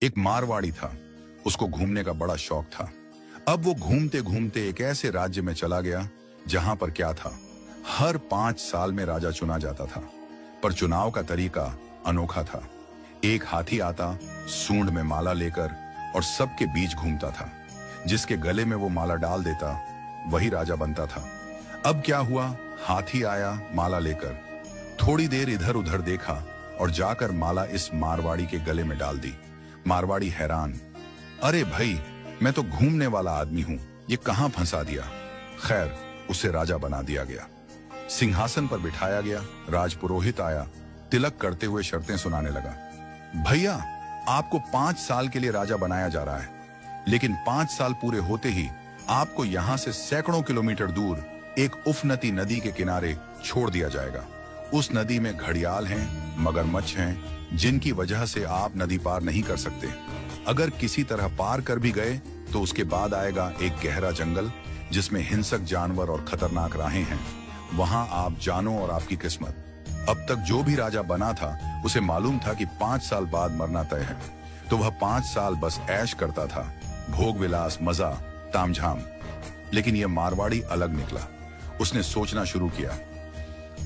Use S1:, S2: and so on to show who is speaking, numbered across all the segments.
S1: एक मारवाड़ी था, उसको घूमने का बड़ा शौक था। अब वो घूमते घूमते एक ऐसे राज्य में चला गया जहां पर क्या था, हर 5 साल में राजा चुना जाता था, पर चुनाव का तरीका अनोखा था। एक हाथी आता, सूंड में माला लेकर, और सबके बीच घूमता था। जिसके गले में वो माला डाल देता वही राजा बनता था। अब क्या हुआ, हाथी आया माला लेकर, थोड़ी देर इधर उधर देखा और जाकर माला इस मारवाड़ी के गले में डाल दी। मारवाड़ी हैरान, अरे भाई, मैं तो घूमने वाला आदमी हूं, ये कहां फंसा दिया। खैर, उसे राजा बना दिया गया, सिंहासन पर बिठाया गया। राजपुरोहित आया, तिलक करते हुए शर्तें सुनाने लगा। भैया, आपको 5 साल के लिए राजा बनाया जा रहा है, लेकिन 5 साल पूरे होते ही आपको यहां से सैकड़ों किलोमीटर दूर एक उफनती नदी के किनारे छोड़ दिया जाएगा। उस नदी में घड़ियाल हैं, मगरमच्छ हैं, जिनकी वजह से आप नदी पार नहीं कर सकते। अगर किसी तरह पार कर भी गए तो उसके बाद आएगा एक गहरा जंगल जिसमें हिंसक जानवर और खतरनाक राहें हैं। वहां आप जानो और आपकी किस्मत। अब तक जो भी राजा बना था उसे मालूम था कि 5 साल बाद मरना तय है, तो वह 5 साल बस ऐश करता था, भोग विलास, मजा, तामझाम। लेकिन यह मारवाड़ी अलग निकला। उसने सोचना शुरू किया,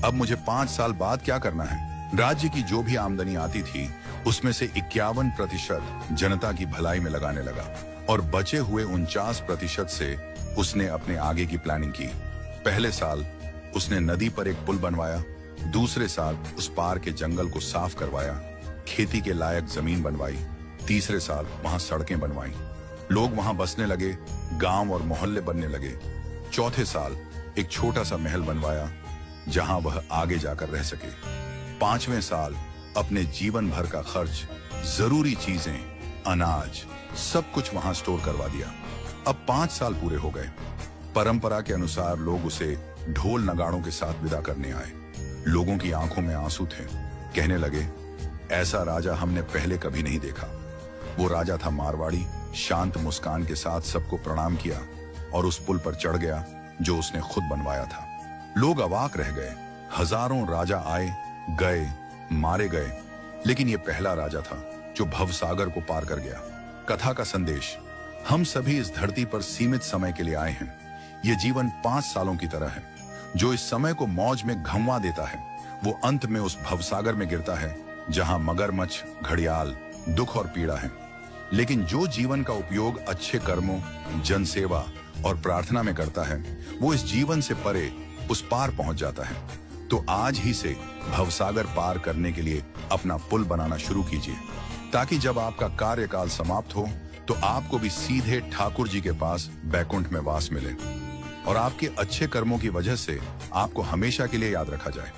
S1: अब मुझे 5 साल बाद क्या करना है। राज्य की जो भी आमदनी आती थी उसमें से 51% जनता की भलाई में लगाने लगा, और बचे हुए 49% से उसने अपने आगे की प्लानिंग की। पहले साल उसने नदी पर एक पुल बनवाया, दूसरे साल उस पार के जंगल को साफ करवाया, खेती के लायक जमीन बनवाई, तीसरे साल वहां सड़कें बनवाई, लोग वहां बसने लगे, गांव और मोहल्ले बनने लगे। चौथे साल एक छोटा सा महल बनवाया जहां वह आगे जाकर रह सके। 5वें साल अपने जीवन भर का खर्च, जरूरी चीजें, अनाज, सब कुछ वहां स्टोर करवा दिया। अब 5 साल पूरे हो गए। परंपरा के अनुसार लोग उसे ढोल नगाड़ों के साथ विदा करने आए। लोगों की आंखों में आंसू थे। कहने लगे, ऐसा राजा हमने पहले कभी नहीं देखा। वो राजा था मारवाड़ी, शांत मुस्कान के साथ सबको प्रणाम किया और उस पुल पर चढ़ गया जो उसने खुद बनवाया था। लोग अवाक रह गए। हजारों राजा आए गए, मारे गए, लेकिन ये पहला राजा था जो भवसागर को पार कर गया। कथा का संदेश, हम सभी इस धरती पर सीमित समय के लिए आए हैं। ये जीवन 5 सालों की तरह है। जो इस समय को मौज में घंवा देता है वो अंत में उस भवसागर में गिरता है जहां मगरमच्छ, घड़ियाल, दुख और पीड़ा है। लेकिन जो जीवन का उपयोग अच्छे कर्मों, जनसेवा और प्रार्थना में करता है वो इस जीवन से परे उस पार पहुंच जाता है। तो आज ही से भवसागर पार करने के लिए अपना पुल बनाना शुरू कीजिए, ताकि जब आपका कार्यकाल समाप्त हो तो आपको भी सीधे ठाकुर जी के पास बैकुंठ में वास मिले और आपके अच्छे कर्मों की वजह से आपको हमेशा के लिए याद रखा जाए।